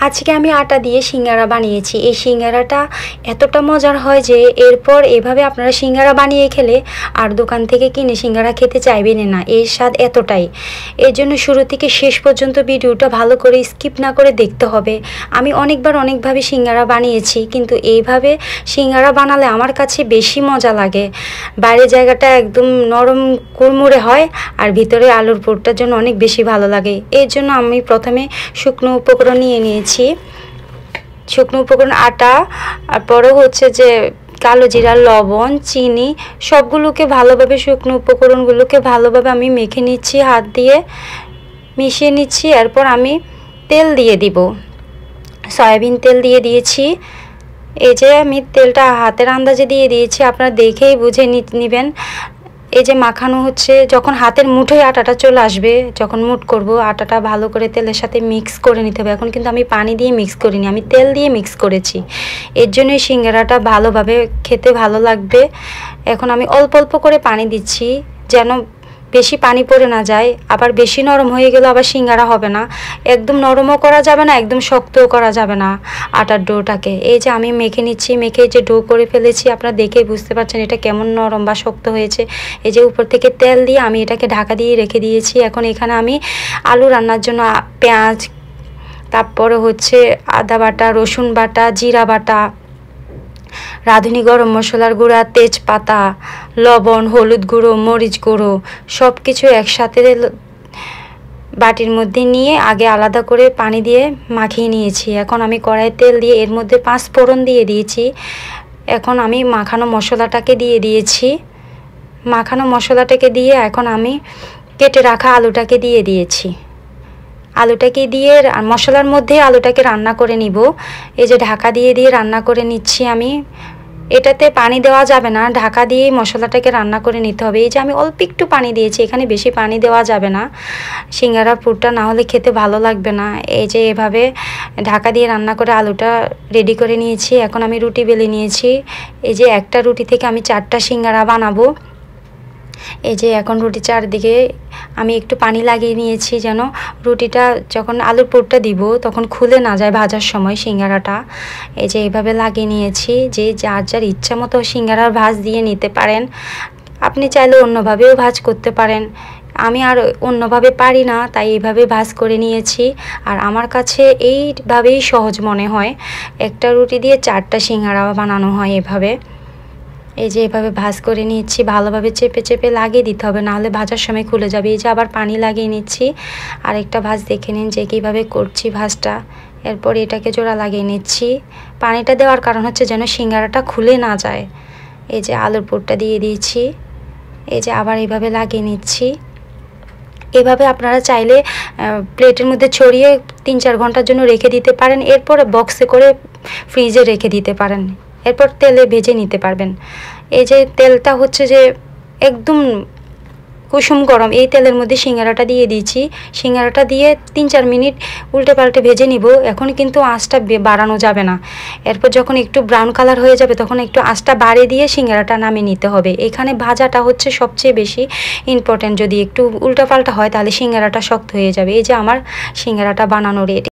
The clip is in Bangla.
আজকে আমি আটা দিয়ে সিঙ্গারা বানিয়েছি। এই সিঙ্গারাটা এতটা মজার হয় যে এরপর এভাবে আপনারা সিঙ্গারা বানিয়ে খেলে আর দোকান থেকে কিনে সিঙ্গারা খেতে চাইবেন না, এর স্বাদ এতটাই। এর জন্য শুরু থেকে শেষ পর্যন্ত ভিডিওটা ভালো করে স্কিপ না করে দেখতে হবে। আমি অনেকভাবে সিঙ্গারা বানিয়েছি, কিন্তু এইভাবে সিঙ্গারা বানালে আমার কাছে বেশি মজা লাগে। বাইরের জায়গাটা একদম নরম কুড়মুড়ে হয় আর ভিতরে আলুর পুরটার জন্য অনেক বেশি ভালো লাগে। এর জন্য আমি প্রথমে শুকনো উপকরণ নিয়ে নিয়েছি। শুকনো উপকরণ আটা, আর পরে হচ্ছে যে কালো জিরা, লবণ, চিনি সবগুলোকে ভালোভাবে শুকনো উপকরণগুলোকে ভালোভাবে আমি মেখে নিচ্ছি, হাত দিয়ে মিশিয়ে নিচ্ছি। এরপর আমি তেল দিয়ে দিব, সয়াবিন তেল দিয়ে দিয়েছি। এই যে আমি তেলটা হাতের আন্দাজে দিয়ে দিয়েছি, আপনারা দেখেই বুঝে নেবেন। এই যে মাখানো হচ্ছে, যখন হাতের মুঠোয় আটাটা চলে আসবে, যখন মুঠ করব আটাটা ভালো করে তেলের সাথে মিক্স করে নিতে হবে। এখন কিন্তু আমি পানি দিয়ে মিক্স করিনি, আমি তেল দিয়ে মিক্স করেছি। এর জন্যই সিঙ্গারাটা ভালোভাবে খেতে ভালো লাগবে। এখন আমি অল্প অল্প করে পানি দিচ্ছি, যেন বেশি পানি পড়ে না যায়। আবার বেশি নরম হয়ে গেলে আবার সিঙ্গারা হবে না। একদম নরমও করা যাবে না, একদম শক্তও করা যাবে না আটার ডোটাকে। এই যে আমি মেখে নিচ্ছি, মেখে যে ডো করে ফেলেছি, আপনারা দেখেই বুঝতে পারছেন এটা কেমন নরম বা শক্ত হয়েছে। এই যে উপর থেকে তেল দিয়ে আমি এটাকে ঢাকা দিয়ে রেখে দিয়েছি। এখন এখানে আমি আলু রান্নার জন্য পেঁয়াজ, তারপরে হচ্ছে আদা বাটা, রসুন বাটা, জিরা বাটা, রাঁধুনি গরম মশলার গুঁড়া, তেজপাতা, লবণ, হলুদ গুঁড়ো, মরিচ গুঁড়ো সব কিছু একসাথে বাটির মধ্যে নিয়ে আগে আলাদা করে পানি দিয়ে মাখিয়ে নিয়েছি। এখন আমি কড়াই তেল দিয়ে এর মধ্যে 5 ফোড়ন দিয়ে দিয়েছি। এখন আমি মাখানো মশলাটাকে দিয়ে দিয়েছি। মাখানো মশলাটাকে দিয়ে এখন আমি কেটে রাখা আলুটাকে দিয়ে দিয়েছি। আলুটাকে দিয়ে মশলার মধ্যে আলুটাকে রান্না করে নিব। এই যে ঢাকা দিয়ে রান্না করে নিচ্ছি আমি। এটাতে পানি দেওয়া যাবে না, ঢাকা দিয়ে মশলাটাকে রান্না করে নিতে হবে। এই যে আমি অল্প একটু পানি দিয়েছি, এখানে বেশি পানি দেওয়া যাবে না, সিঙ্গারার পুরটা না হলে খেতে ভালো লাগবে না। এই যে এভাবে ঢাকা দিয়ে রান্না করে আলুটা রেডি করে নিয়েছি। এখন আমি রুটি বেলে নিয়েছি। এই যে একটা রুটি থেকে আমি 4টা সিঙ্গারা বানাবো। এই যে এখন রুটি চারদিকে আমি একটু পানি লাগিয়ে নিয়েছি, যেন রুটিটা যখন আলুর পুরটা দিব তখন খুলে না যায় ভাজার সময় সিঙ্গারাটা। এই যে এইভাবে লাগিয়ে নিয়েছি। যে যার যার ইচ্ছা মতো সিঙ্গারার ভাজ দিয়ে নিতে পারেন। আপনি চাইলে অন্যভাবেও ভাজ করতে পারেন। আমি আর অন্যভাবে পারি না, তাই এইভাবে ভাজ করে নিয়েছি। আর আমার কাছে এইভাবেই সহজ মনে হয়। একটা রুটি দিয়ে 4টা সিঙ্গারা বানানো হয় এভাবে। এই যে এভাবে ভাজ করে নিচ্ছি, ভালোভাবে চেপে চেপে লাগিয়ে দিতে হবে, নাহলে ভাজার সময় খুলে যাবে। এই যে আবার পানি লাগিয়ে নিচ্ছি। আর একটা ভাজ দেখে নিন যে কীভাবে করছি ভাজটা। এরপর এটাকে জোড়া লাগিয়ে নিচ্ছি। পানিটা দেওয়ার কারণ হচ্ছে যেন সিঙ্গারাটা খুলে না যায়। এই যে আলুর পুরটা দিয়ে দিয়েছি। এই যে আবার এইভাবে লাগিয়ে নিচ্ছি। এভাবে আপনারা চাইলে প্লেটের মধ্যে ছড়িয়ে 3-4 ঘন্টার জন্য রেখে দিতে পারেন। এরপর বক্সে করে ফ্রিজে রেখে দিতে পারেন। এরপর তেলে ভেজে নিতে পারবেন। এই যে তেলটা হচ্ছে যে একদম কুসুম গরম, এই তেলের মধ্যে সিঙ্গারাটা দিয়ে দিয়েছি। সিঙ্গারাটা দিয়ে 3-4 মিনিট উল্টে পাল্টে ভেজে নিব। এখন কিন্তু আঁচটা বাড়ানো যাবে না। এরপর যখন একটু ব্রাউন কালার হয়ে যাবে তখন একটু আঁচটা বাড়িয়ে দিয়ে সিঙ্গারাটা নামিয়ে নিতে হবে। এখানে ভাজাটা হচ্ছে সবচেয়ে বেশি ইম্পর্টেন্ট। যদি একটু উল্টাপাল্টা হয় তাহলে সিঙ্গারাটা শক্ত হয়ে যাবে। এই যে আমার সিঙ্গারাটা বানানো রেডি।